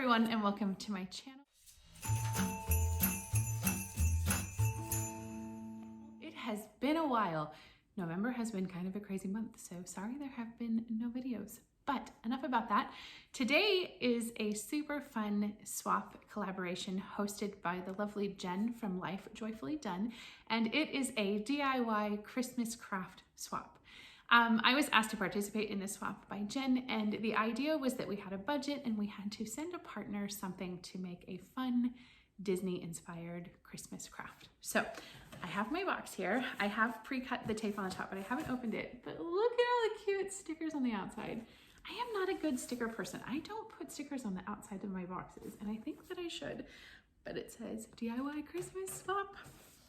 everyone, and welcome to my channel. It has been a while. November has been kind of a crazy month, so sorry there have been no videos. But enough about that. Today is a super fun swap collaboration hosted by the lovely Jenn from Life Joyfully Dunn, and it is a DIY Christmas craft swap. I was asked to participate in this swap by Jenn, and the idea was that we had a budget and we had to send a partner something to make a fun Disney-inspired Christmas craft. So I have my box here. I have pre-cut the tape on the top, but I haven't opened it. But look at all the cute stickers on the outside. I am not a good sticker person. I don't put stickers on the outside of my boxes, and I think that I should, but it says DIY Christmas swap.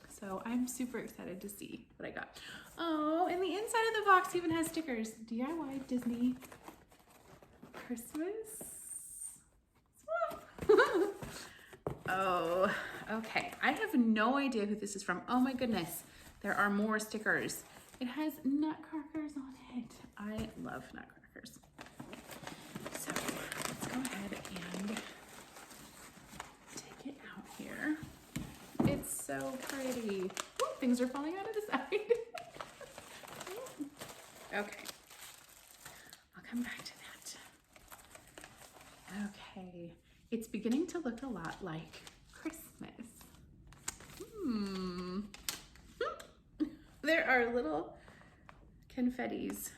So I'm super excited to see what I got. Oh, and the inside of the box even has stickers. DIY Disney Christmas swap. Oh, okay. I have no idea who this is from. Oh my goodness. There are more stickers. It has Nutcrackers on it. I love Nutcrackers. So let's go ahead and take it out here. It's so pretty. Ooh, things are falling out of the side. Okay, I'll come back to that. Okay, it's beginning to look a lot like Christmas. There are little confettis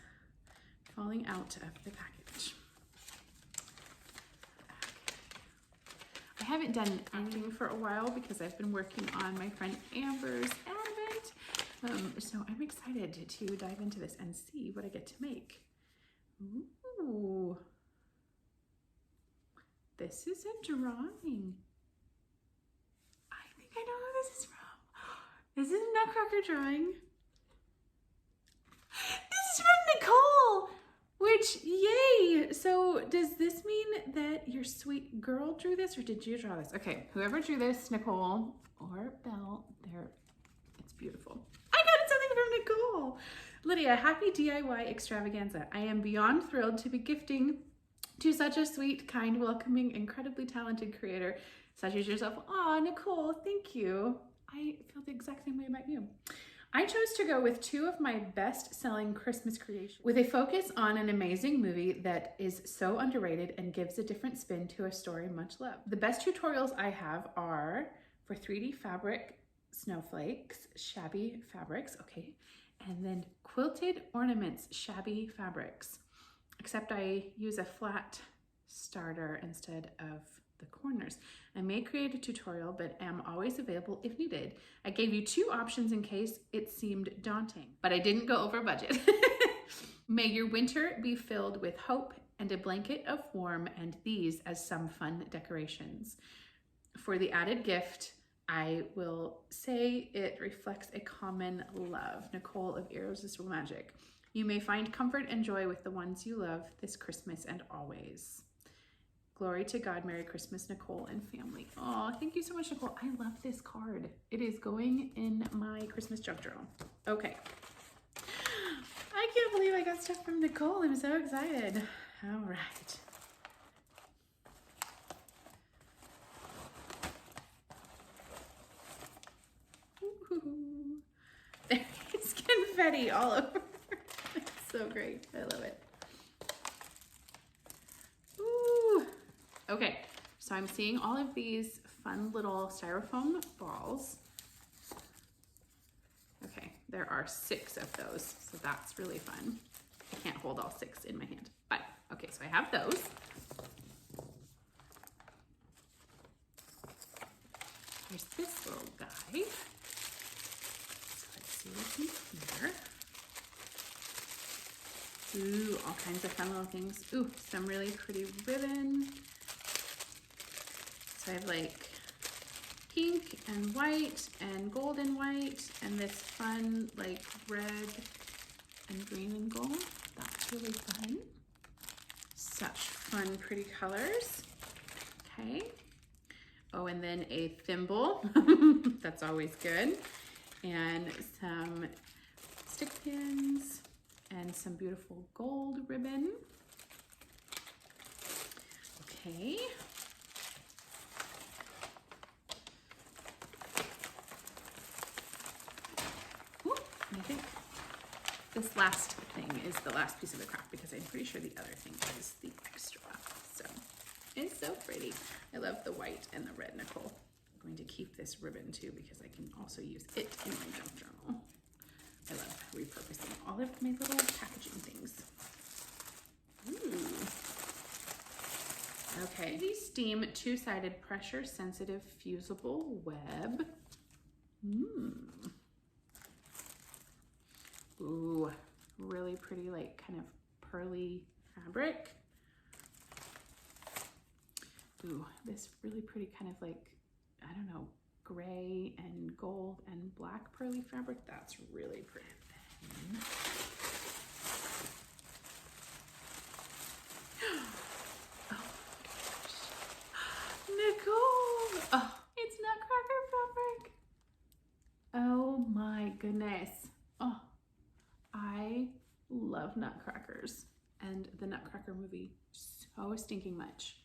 falling out of the package. I haven't done anything for a while because I've been working on my friend Amber's Advent. So I'm excited to dive into this and see what I get to make. Ooh. This is a drawing. I think I know who this is from. This is a Nutcracker drawing. This is from Nicole! Which, yay! So does this mean that your sweet girl drew this, or did you draw this? Okay, whoever drew this, Nicole or Belle, it's beautiful. I got something from Nicole! Lydia, happy DIY extravaganza. I am beyond thrilled to be gifting to such a sweet, kind, welcoming, incredibly talented creator such as yourself. Aw, Nicole, thank you. I feel the exact same way about you. I chose to go with two of my best-selling Christmas creations with a focus on an amazing movie that is so underrated and gives a different spin to a story much loved. The best tutorials I have are for 3D fabric snowflakes, shabby fabrics, okay, and then quilted ornaments, shabby fabrics, except I use a flat starter instead of the corners. I may create a tutorial, but am always available if needed. I gave you two options in case it seemed daunting, but I didn't go over budget. May your winter be filled with hope and a blanket of warmth, and these as some fun decorations. For the added gift, I will say it reflects a common love. Nicole of EARresistable Magic. You may find comfort and joy with the ones you love this Christmas and always. Glory to God, Merry Christmas, Nicole and family. Oh, thank you so much, Nicole. I love this card. It is going in my Christmas junk journal. Okay. I can't believe I got stuff from Nicole. I'm so excited. All right. Ooh. There's confetti all over. It's so great. I love it. Okay, so I'm seeing all of these fun little styrofoam balls. Okay, there are 6 of those, so that's really fun. I can't hold all 6 in my hand, but okay, so I have those. There's this little guy. So let's see what's in here. Ooh, all kinds of fun little things. Ooh, some really pretty ribbon. So I have like pink and white and gold and white and this fun like red and green and gold. That's really fun. Such fun, pretty colors. Okay. Oh, and then a thimble. That's always good. And some stick pins and some beautiful gold ribbon. Okay. this last thing is the last piece of the craft because I'm pretty sure the other thing is the extra. So it's so pretty. I love the white and the red, Nicole. I'm going to keep this ribbon too because I can also use it in my junk journal. I love repurposing all of my little packaging things. Ooh. Okay, the Steam two-sided pressure-sensitive fusible web. Ooh, really pretty, like kind of pearly fabric. Ooh, this really pretty kind of like, I don't know, gray and gold and black pearly fabric. That's really pretty. Oh my gosh. Nicole! Oh, it's Nutcracker fabric. Oh my goodness. Oh, I love Nutcrackers and the Nutcracker movie so stinking much.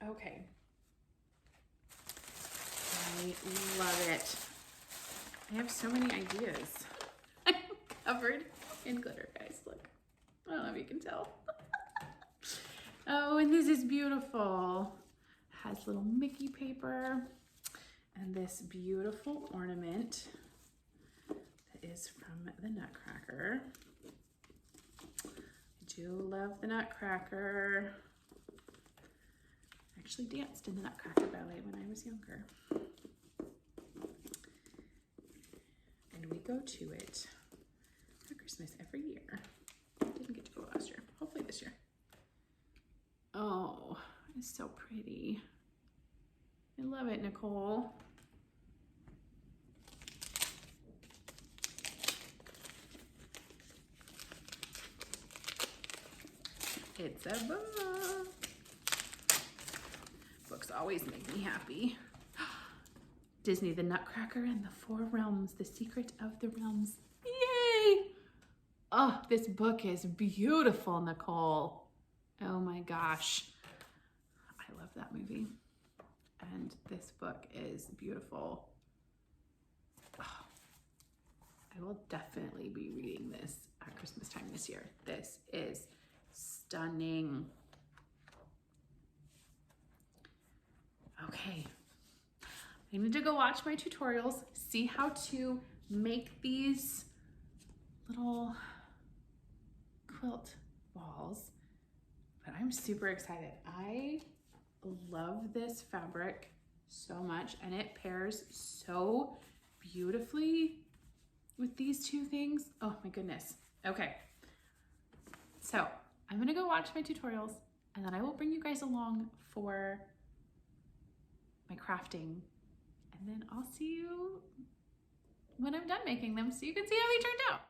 Okay. I love it. I have so many ideas. I'm covered in glitter, guys. Look. I don't know if you can tell. Oh, and this is beautiful. Has little Mickey paper and this beautiful ornament that is from the Nutcracker. I do love the Nutcracker. I actually danced in the Nutcracker ballet when I was younger. And we go to it for Christmas every year. Didn't get to go last year. Hopefully this year. Oh, it's so pretty. I love it, Nicole. It's a book. Books always make me happy. Disney, the Nutcracker and the Four Realms, the Secret of the Realms. Yay! Oh, this book is beautiful, Nicole. Oh my gosh. I love that movie. And this book is beautiful. Oh, I will definitely be reading this at Christmas time this year. This is stunning. Okay. I need to go watch my tutorials, see how to make these little quilt balls, but I'm super excited. I love this fabric so much and it pairs so beautifully with these two things. Oh my goodness. Okay. So I'm gonna go watch my tutorials and then I will bring you guys along for my crafting. And then I'll see you when I'm done making them so you can see how they turned out.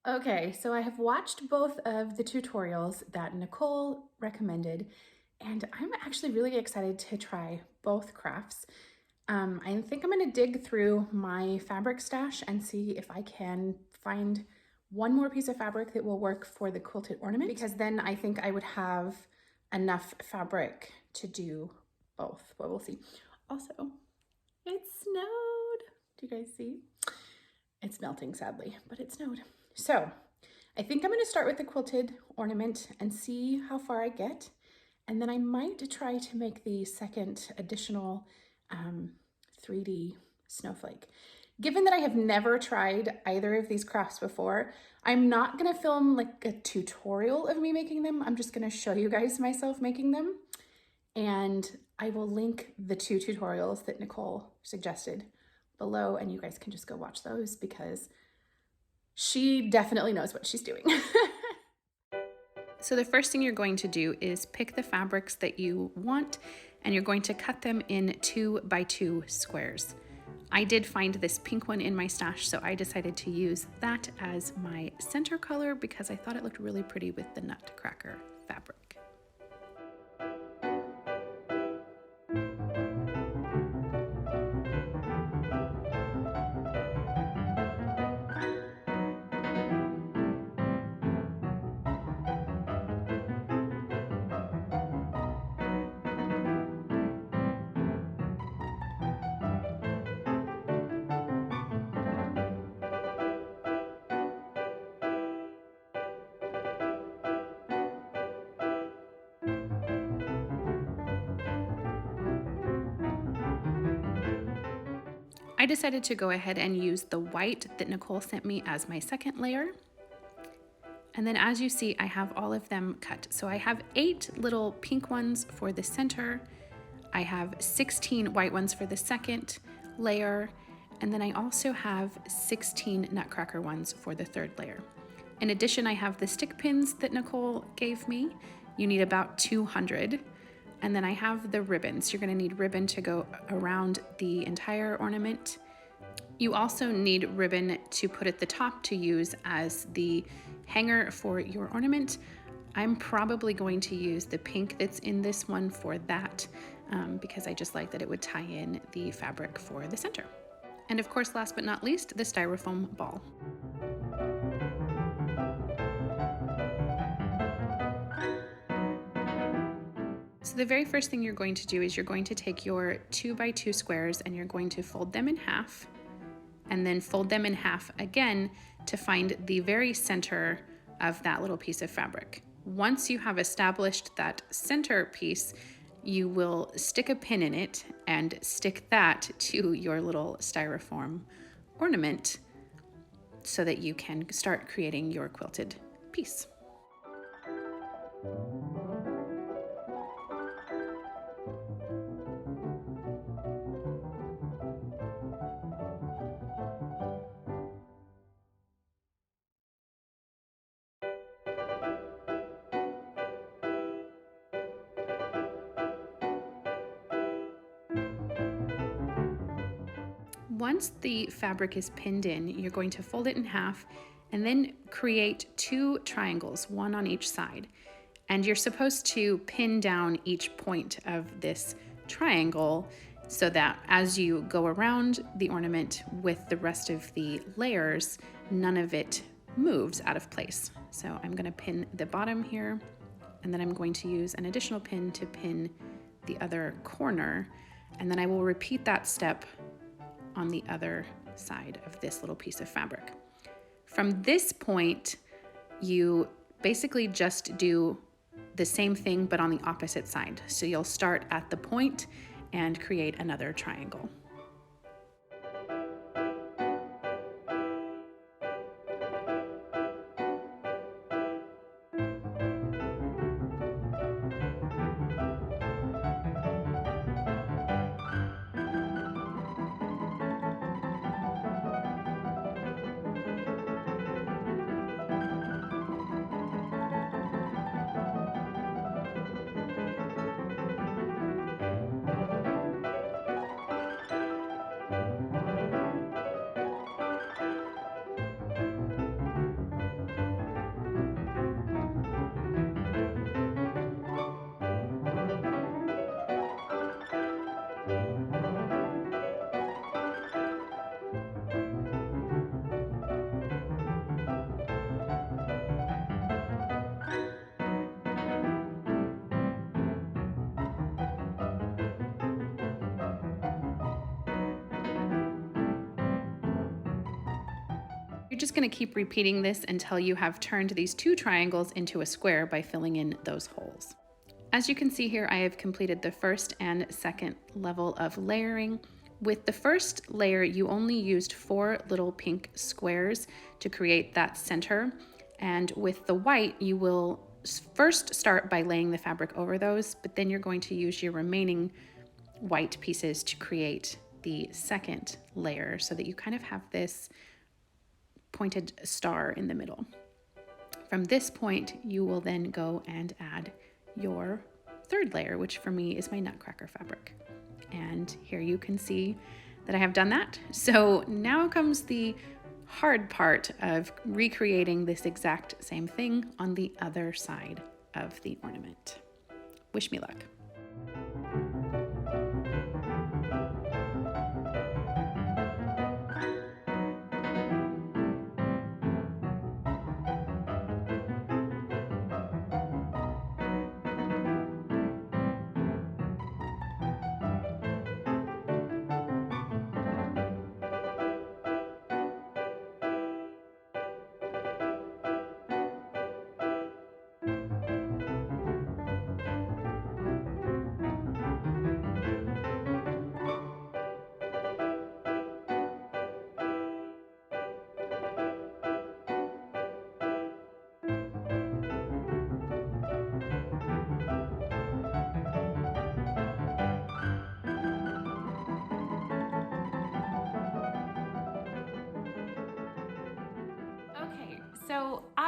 Okay, so I have watched both of the tutorials that Nicole recommended, and I'm actually really excited to try both crafts. I think I'm gonna dig through my fabric stash and see if I can find one more piece of fabric that will work for the quilted ornament, because then I think I would have enough fabric to do both, but we'll see. Also, it snowed. Do you guys see? It's melting sadly, but it snowed. So I think I'm gonna start with the quilted ornament and see how far I get. And then I might try to make the second additional 3D snowflake. Given that I have never tried either of these crafts before, I'm not gonna film like a tutorial of me making them. I'm just gonna show you guys myself making them. And I will link the two tutorials that Nicole suggested below and you guys can just go watch those because she definitely knows what she's doing. So the first thing you're going to do is pick the fabrics that you want and you're going to cut them in 2 by 2 squares. I did find this pink one in my stash, so I decided to use that as my center color because I thought it looked really pretty with the Nutcracker fabric. I decided to go ahead and use the white that Nicole sent me as my second layer. And then as you see, I have all of them cut. So I have 8 little pink ones for the center. I have 16 white ones for the second layer. And then I also have 16 Nutcracker ones for the third layer. In addition, I have the stick pins that Nicole gave me. You need about 200. And then I have the ribbons. You're gonna need ribbon to go around the entire ornament. You also need ribbon to put at the top to use as the hanger for your ornament. I'm probably going to use the pink that's in this one for that because I just like that it would tie in the fabric for the center. And of course, last but not least, the styrofoam ball. So the very first thing you're going to do is you're going to take your 2x2 squares and you're going to fold them in half and then fold them in half again to find the very center of that little piece of fabric. Once you have established that center piece, you will stick a pin in it and stick that to your little styrofoam ornament so that you can start creating your quilted piece. Once the fabric is pinned in, you're going to fold it in half and then create 2 triangles, one on each side. And you're supposed to pin down each point of this triangle so that as you go around the ornament with the rest of the layers, none of it moves out of place. So I'm going to pin the bottom here, and then I'm going to use an additional pin to pin the other corner, and then I will repeat that step on the other side of this little piece of fabric. From this point, you basically just do the same thing but on the opposite side. So you'll start at the point and create another triangle. You're just going to keep repeating this until you have turned these 2 triangles into a square by filling in those holes. As you can see here, I have completed the first and second level of layering. With the first layer, you only used 4 little pink squares to create that center. And with the white, you will first start by laying the fabric over those, but then you're going to use your remaining white pieces to create the second layer so that you kind of have this pointed star in the middle. From this point, you will then go and add your third layer, which for me is my Nutcracker fabric. And here you can see that I have done that. So now comes the hard part of recreating this exact same thing on the other side of the ornament. Wish me luck.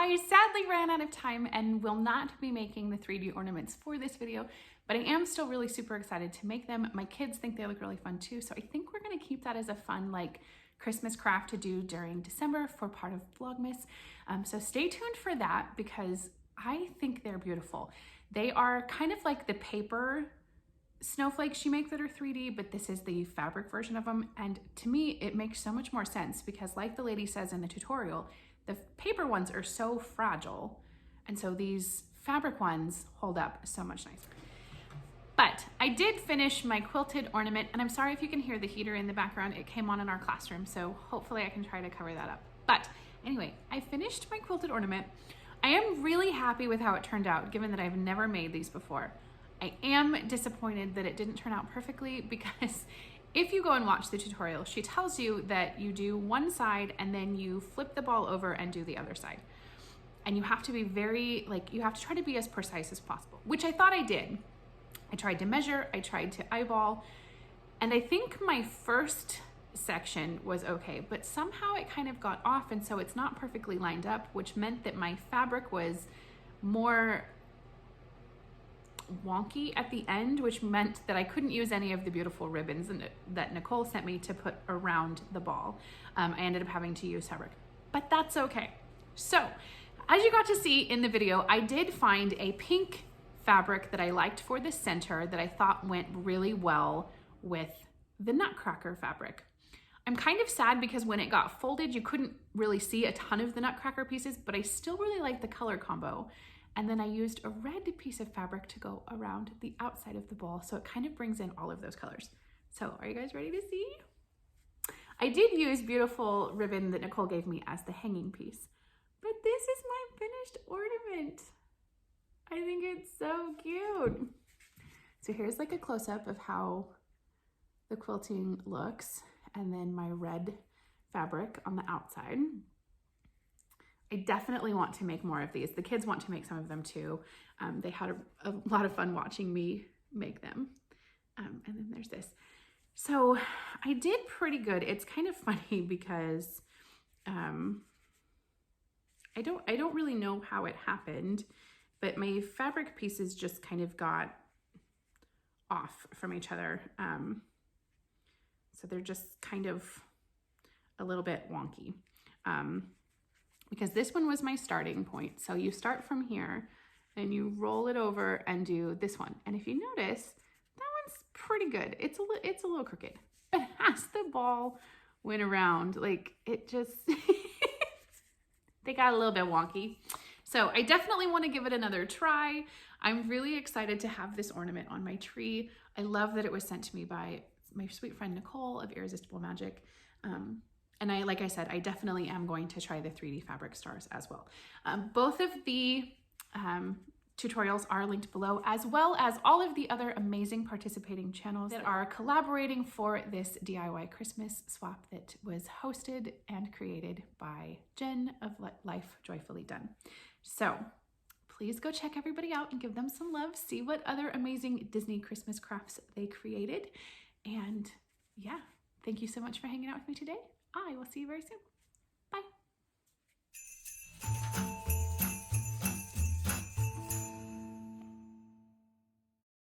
I sadly ran out of time and will not be making the 3D ornaments for this video, but I am still really super excited to make them. My kids think they look really fun too, so I think we're gonna keep that as a fun like Christmas craft to do during December for part of Vlogmas. So stay tuned for that because I think they're beautiful. They are kind of like the paper snowflakes you make that are 3D, but this is the fabric version of them. And to me, it makes so much more sense because like the lady says in the tutorial, the paper ones are so fragile. And so these fabric ones hold up so much nicer. But I did finish my quilted ornament, and I'm sorry if you can hear the heater in the background. It came on in our classroom, so hopefully I can try to cover that up. But anyway, I finished my quilted ornament. I am really happy with how it turned out, given that I've never made these before. I am disappointed that it didn't turn out perfectly because if you go and watch the tutorial, she tells you that you do one side and then you flip the ball over and do the other side. And you have to be you have to try to be as precise as possible, which I thought I did. I tried to measure, I tried to eyeball, and I think my first section was okay, but somehow it kind of got off, and so it's not perfectly lined up, which meant that my fabric was more wonky at the end, which meant that I couldn't use any of the beautiful ribbons that Nicole sent me to put around the ball. I ended up having to use fabric, but that's okay. So, as you got to see in the video, I did find a pink fabric that I liked for the center that I thought went really well with the Nutcracker fabric. I'm kind of sad because when it got folded, you couldn't really see a ton of the Nutcracker pieces, but I still really like the color combo. And then I used a red piece of fabric to go around the outside of the ball, so it kind of brings in all of those colors. So are you guys ready to see? I did use beautiful ribbon that Nicole gave me as the hanging piece, but this is my finished ornament. I think it's so cute. So here's like a close-up of how the quilting looks, and then my red fabric on the outside. I definitely want to make more of these. The kids want to make some of them too. They had a lot of fun watching me make them. And then there's this. So I did pretty good. It's kind of funny because I don't really know how it happened, but my fabric pieces just kind of got off from each other. So they're just kind of a little bit wonky. Because this one was my starting point. So you start from here and you roll it over and do this one. And if you notice, that one's pretty good. It's a little crooked, but as the ball went around, like it just, they got a little bit wonky. So I definitely want to give it another try. I'm really excited to have this ornament on my tree. I love that it was sent to me by my sweet friend Nicole of EARresistable Magic. And like I said, I definitely am going to try the 3D fabric stars as well. Both of the tutorials are linked below, as well as all of the other amazing participating channels that are collaborating for this DIY Christmas swap that was hosted and created by Jenn of Life Joyfully Done. So please go check everybody out and give them some love. See what other amazing Disney Christmas crafts they created. And yeah, thank you so much for hanging out with me today. I will see you very soon. Bye.